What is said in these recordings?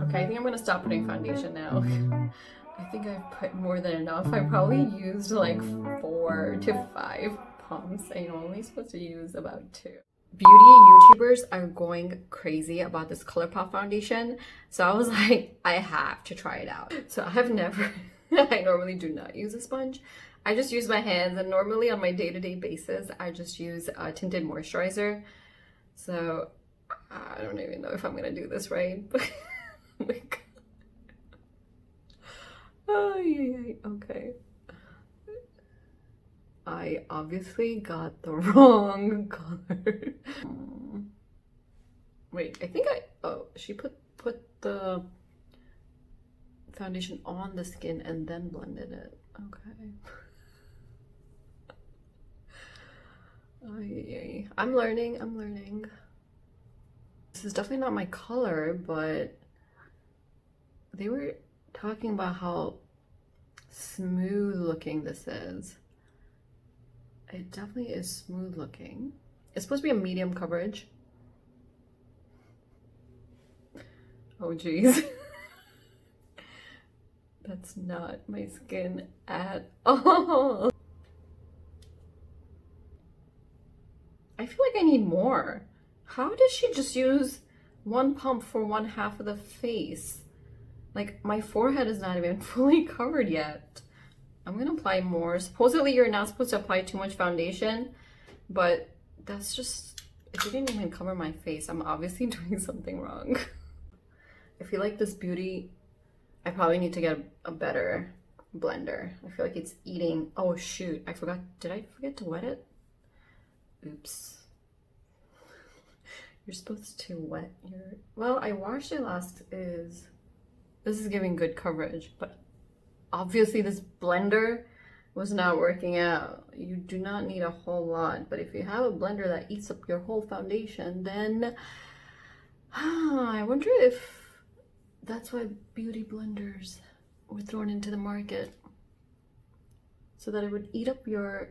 Okay, I think I'm gonna stop putting foundation now. I think I've put more than enough. I probably used like 4 to 5 pumps, and you're only supposed to use about 2. Beauty YouTubers are going crazy about this Colourpop foundation, so I was like, I have to try it out. So I have never, I normally do not use a sponge. I just use my hands, and normally on my day-to-day basis, I just use a tinted moisturizer. So I don't even know if I'm gonna do this right. Oh my God. Oh, yeah, okay. I obviously got the wrong color. Wait, I think she put the foundation on the skin and then blended it. Okay. Oh, yeah. I'm learning. This is definitely not my color, but they were talking about how smooth looking this is. It definitely is smooth looking. It's supposed to be a medium coverage. Oh geez. That's not my skin at all. I feel like I need more. How does she just use one pump for one half of the face? Like, my forehead is not even fully covered yet. I'm gonna apply more. Supposedly you're not supposed to apply too much foundation, but that's just, it didn't even cover my face. I'm obviously doing something wrong. I feel like this beauty, I probably need to get a better blender. I feel like it's eating. Oh shoot, I forgot. Did I forget to wet it? Oops. You're supposed to wet your, well, I washed it last. This is giving good coverage, but obviously this blender was not working out. You do not need a whole lot, but if you have a blender that eats up your whole foundation, then I wonder if that's why beauty blenders were thrown into the market, so that it would eat up your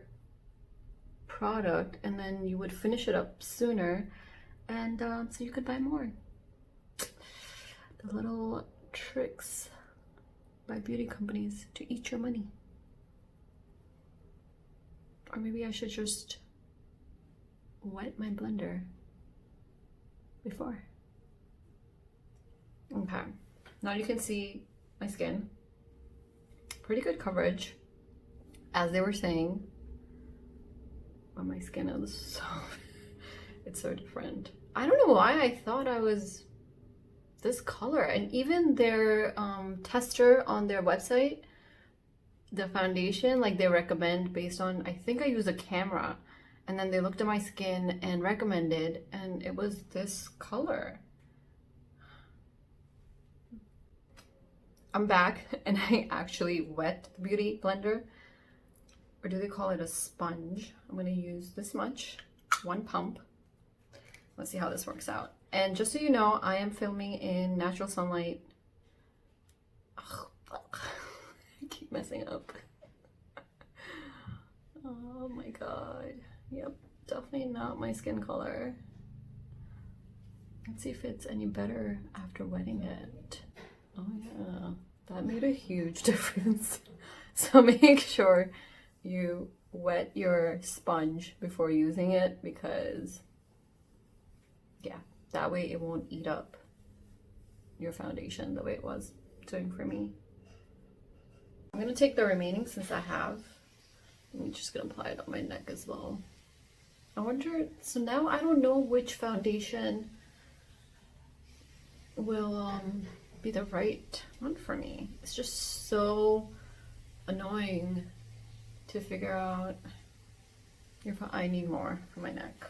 product and then you would finish it up sooner, and so you could buy more. The little tricks by beauty companies to eat your money. Or maybe I should just wet my blender before. Okay, now you can see my skin. Pretty good coverage, as they were saying. But my skin is so, it's so different. I don't know why I thought I was this color, and even their tester on their website, the foundation, like, they recommend based on, I think I use a camera, and then they looked at my skin and recommended, and it was this color. I'm back, and I actually wet the beauty blender, or do they call it a sponge? I'm gonna use this much, 1 pump. Let's see how this works out. And just so you know, I am filming in natural sunlight. Ugh, I keep messing up. Oh my God. Yep, definitely not my skin color. Let's see if it's any better after wetting it. Oh yeah, that made a huge difference. So make sure you wet your sponge before using it, because yeah, that way it won't eat up your foundation the way it was doing for me. I'm gonna take the remaining, since I have. I'm just gonna apply it on my neck as well. I wonder, so now I don't know which foundation will be the right one for me. It's just so annoying to figure out. I need more for my neck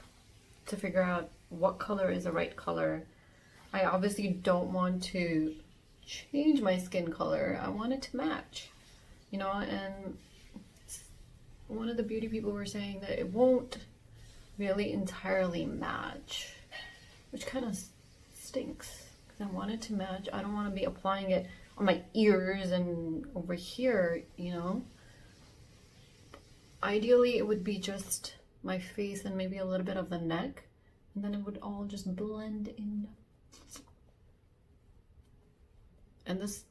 to figure out what color is the right color. I obviously don't want to change my skin color. I want it to match, you know, and one of the beauty people were saying that it won't really entirely match, which kind of stinks, because I want it to match. I don't want to be applying it on my ears and over here, you know. Ideally, it would be just my face and maybe a little bit of the neck, and then it would all just blend in. And this,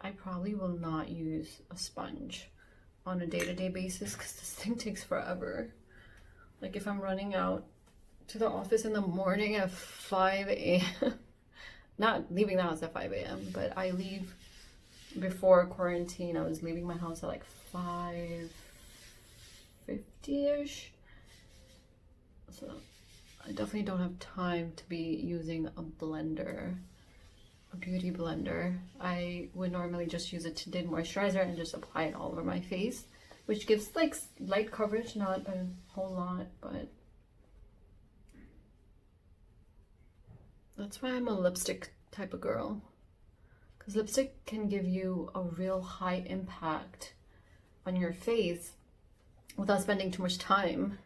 I probably will not use a sponge on a day-to-day basis because this thing takes forever. Like if I'm running out to the office in the morning at 5 a.m. Not leaving the house at 5 a.m. but I leave before quarantine. I was leaving my house at like 5:50ish. So I definitely don't have time to be using a blender, a beauty blender. I would normally just use a tinted moisturizer and just apply it all over my face, which gives like light coverage, not a whole lot, but that's why I'm a lipstick type of girl. Because lipstick can give you a real high impact on your face without spending too much time.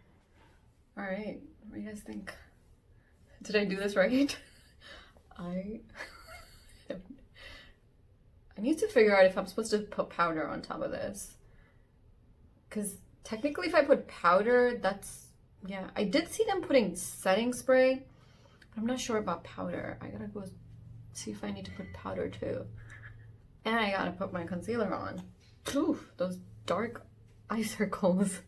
All right, what do you guys think? Did I do this right? I need to figure out if I'm supposed to put powder on top of this. Because technically if I put powder, that's, yeah. I did see them putting setting spray, but I'm not sure about powder. I gotta go see if I need to put powder too. And I gotta put my concealer on. Oof, those dark eye circles.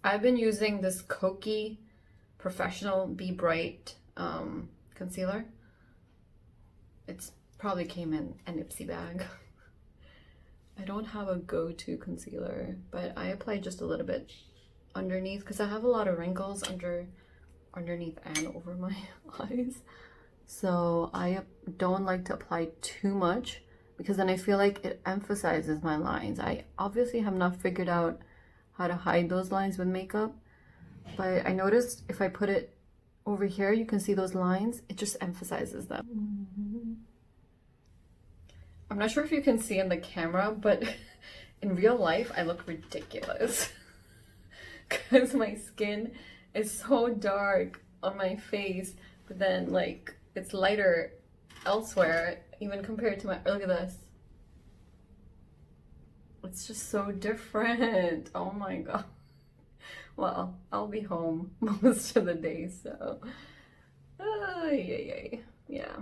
I've been using this Kokie Professional Be Bright concealer. It's probably came in an Ipsy bag. I don't have a go-to concealer, but I apply just a little bit underneath because I have a lot of wrinkles underneath and over my eyes. So I don't like to apply too much because then I feel like it emphasizes my lines. I obviously have not figured out how to hide those lines with makeup, but I noticed if I put it over here, you can see those lines, it just emphasizes them. I'm not sure if you can see in the camera, but in real life, I look ridiculous because my skin is so dark on my face, but then like it's lighter elsewhere, even compared to my, look at this. It's just so different. Oh my god. Well, I'll be home most of the day, so yeah.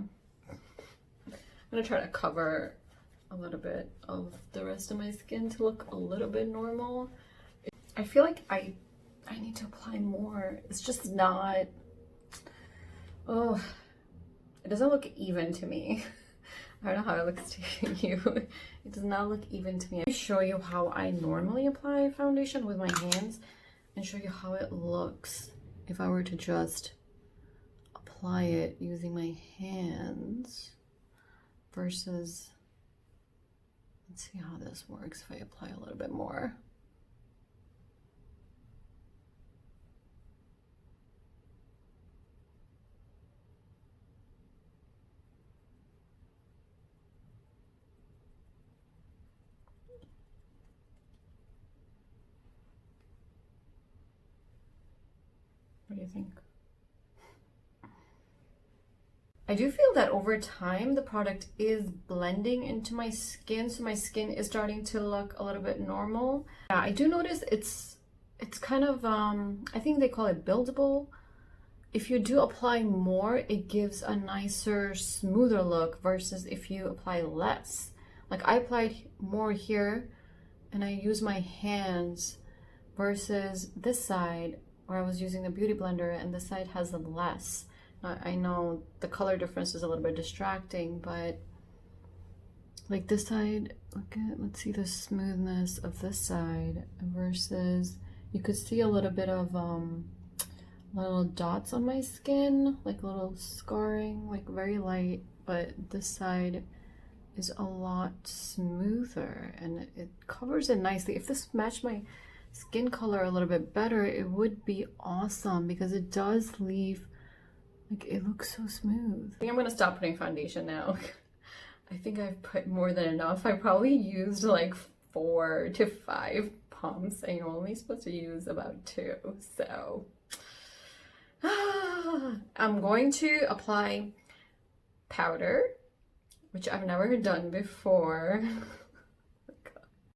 I'm gonna try to cover a little bit of the rest of my skin to look a little bit normal. I feel like I need to apply more. It's just not, oh, it doesn't look even to me. I don't know how it looks to you. It does not look even to me. Let me show you how I normally apply foundation with my hands and show you how it looks if I were to just apply it using my hands versus, let's see how this works if I apply a little bit more. What do you think? I do feel that over time the product is blending into my skin, so my skin is starting to look a little bit normal. Yeah, I do notice it's kind of I think they call it buildable. If you do apply more, it gives a nicer, smoother look versus if you apply less. Like I applied more here and I use my hands versus this side where I was using the beauty blender and this side has less. I know the color difference is a little bit distracting, but like this side, let's see the smoothness of this side versus you could see a little bit of little dots on my skin, like a little scarring, like very light, but this side is a lot smoother and it covers it nicely. If this matched my skin color a little bit better, it would be awesome because it does leave, like, it looks so smooth. I think I'm gonna stop putting foundation now. I think I've put more than enough. I probably used like 4 to 5 pumps and you're only supposed to use about 2, so I'm going to apply powder, which I've never done before.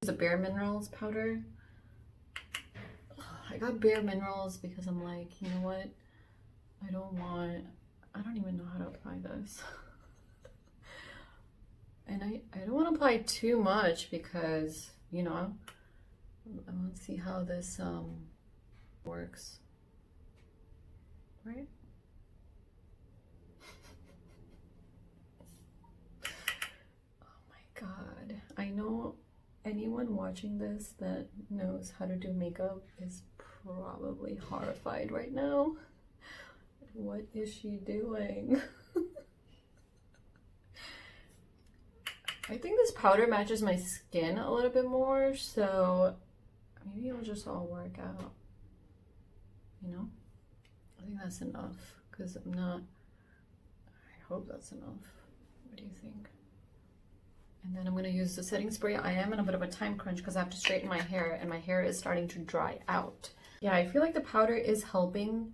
It's a Bare Minerals powder. I got Bare Minerals because I'm like, you know what? I don't even know how to apply this. And I don't want to apply too much because, you know, I want to see how this works. Right? Oh my God. I know anyone watching this that knows how to do makeup is probably horrified right now. What is she doing? I think this powder matches my skin a little bit more, so maybe it'll just all work out, you know? I think that's enough, because I'm not, I hope that's enough. What do you think? And then I'm going to use the setting spray. I am in a bit of a time crunch because I have to straighten my hair, and my hair is starting to dry out. Yeah, I feel like the powder is helping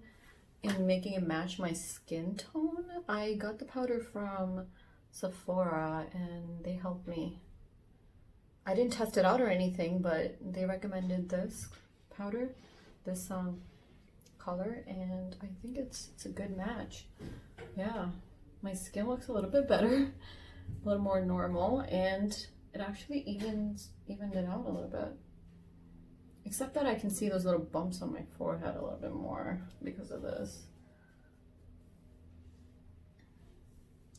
in making it match my skin tone. I got the powder from Sephora and they helped me. I didn't test it out or anything, but they recommended this powder, this color, and I think it's a good match. Yeah, my skin looks a little bit better, a little more normal, and it actually evened it out a little bit. Except that I can see those little bumps on my forehead a little bit more because of this.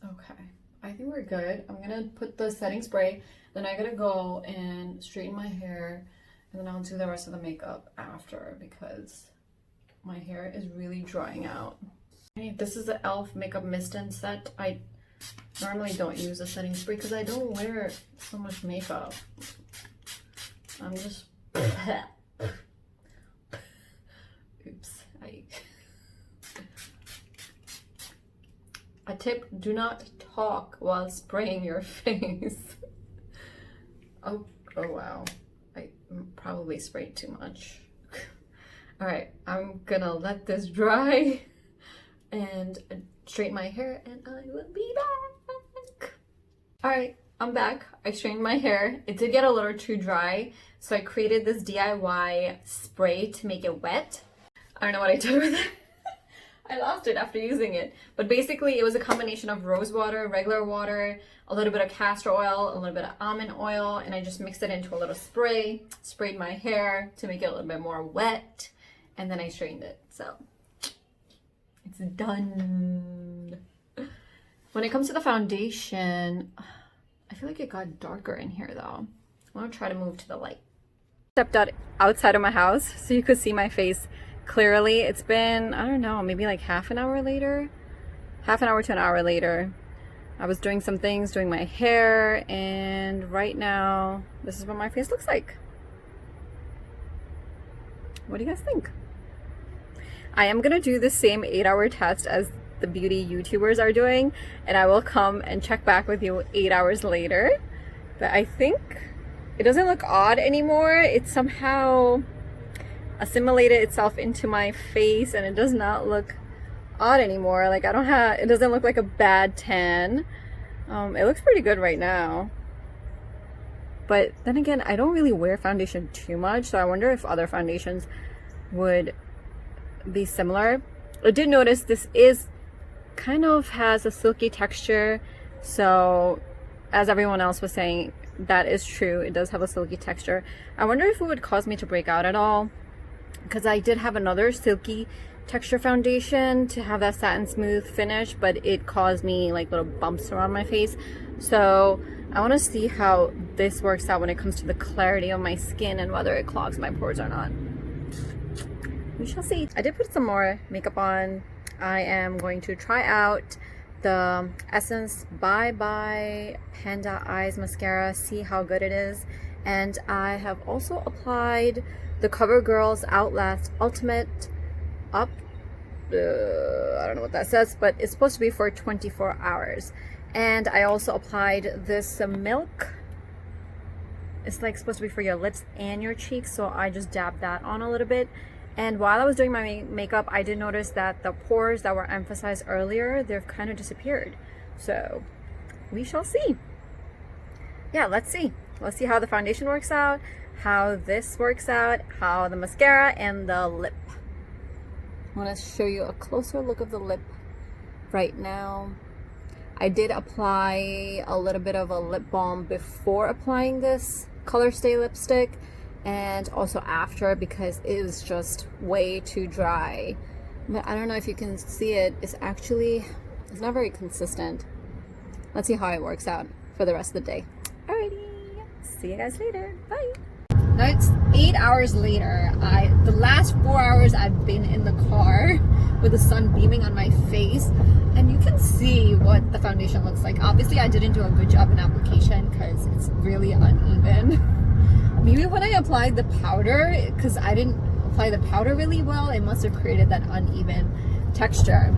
Okay, I think we're good. I'm gonna put the setting spray, then I gotta go and straighten my hair, and then I'll do the rest of the makeup after because my hair is really drying out. Okay, this is the e.l.f. Makeup Mist and Set. I normally don't use a setting spray because I don't wear so much makeup. I'm just... Oops. A tip, do not talk while spraying your face. Oh wow. I probably sprayed too much. Alright, I'm gonna let this dry and straighten my hair and I will be back. Alright, I'm back. I straightened my hair. It did get a little too dry, so I created this DIY spray to make it wet. I don't know what I did with it. I lost it after using it. But basically it was a combination of rose water, regular water, a little bit of castor oil, a little bit of almond oil, and I just mixed it into a little spray, sprayed my hair to make it a little bit more wet, and then I straightened it. So it's done. When it comes to the foundation, I feel like it got darker in here though. I'm gonna try to move to the light. Stepped out outside of my house so you could see my face clearly. It's been, I don't know, maybe like half an hour to an hour later. I was doing some things, doing my hair, and right now this is what my face looks like. What do you guys think? I am gonna do the same 8-hour test as the beauty YouTubers are doing, and I will come and check back with you 8 hours later. But I think it doesn't look odd anymore. It somehow assimilated itself into my face and it does not look odd anymore. Like it doesn't look like a bad tan. It looks pretty good right now. But then again, I don't really wear foundation too much, so I wonder if other foundations would be similar. I did notice this is kind of has a silky texture, so as everyone else was saying, that is true. It does have a silky texture. I wonder if it would cause me to break out at all, because I did have another silky texture foundation to have that satin smooth finish, but it caused me like little bumps around my face. So I want to see how this works out when it comes to the clarity of my skin and whether it clogs my pores or not. We shall see. I did put some more makeup on. I am going to try out the Essence Bye Bye Panda Eyes Mascara, see how good it is. And I have also applied the CoverGirl's Outlast Ultimatte Up. I don't know what that says, but it's supposed to be for 24 hours. And I also applied this Milk. It's like supposed to be for your lips and your cheeks, so I just dabbed that on a little bit. And while I was doing my makeup, I did notice that the pores that were emphasized earlier, they've kind of disappeared. So we shall see. Yeah, let's see. Let's see how the foundation works out, how this works out, how the mascara and the lip. I want to show you a closer look of the lip right now. I did apply a little bit of a lip balm before applying this Color Stay lipstick, and also after, because it was just way too dry. But I don't know if you can see it. It's not very consistent. Let's see how it works out for the rest of the day. Alrighty, see you guys later. Bye. Now it's 8 hours later. The last 4 hours I've been in the car with the sun beaming on my face, and you can see what the foundation looks like. Obviously I didn't do a good job in application because it's really uneven. Maybe when I applied the powder, because I didn't apply the powder really well, it must have created that uneven texture.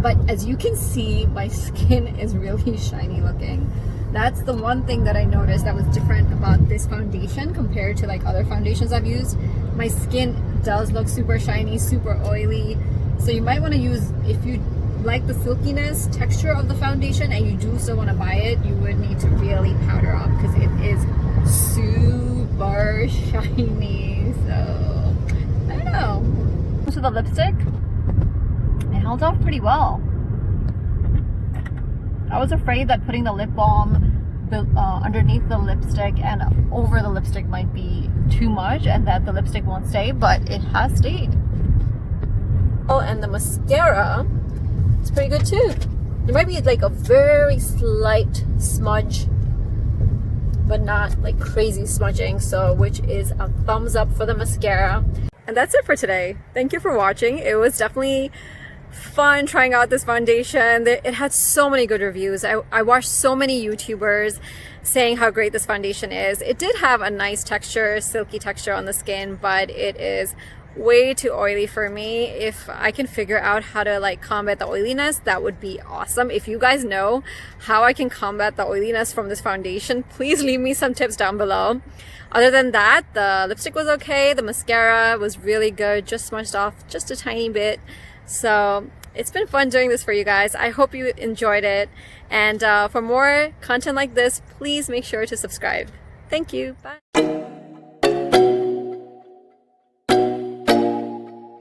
But as you can see, my skin is really shiny looking. That's the one thing that I noticed that was different about this foundation compared to like other foundations I've used. My skin does look super shiny, super oily. So you might want to use, if you like the silkiness texture of the foundation and you do still want to buy it, you would need to really powder up because it is super shiny. So I don't know. So the lipstick, it held off pretty well. I was afraid that putting the lip balm underneath the lipstick and over the lipstick might be too much and that the lipstick won't stay, but it has stayed. Oh, and the mascara is pretty good too. There might be like a very slight smudge, but not like crazy smudging, so which is a thumbs up for the mascara. And that's it for today. Thank you for watching. It was definitely fun trying out this foundation. It had so many good reviews. I watched so many YouTubers saying how great this foundation is. It did have a nice texture, silky texture on the skin, but it is way too oily for me. If I can figure out how to like combat the oiliness, that would be awesome. If you guys know how I can combat the oiliness from this foundation, please leave me some tips down below. Other than that, the lipstick was okay. The mascara was really good, just smudged off just a tiny bit. So it's been fun doing this for you guys. I hope you enjoyed it. And for more content like this, please make sure to subscribe. Thank you. Bye.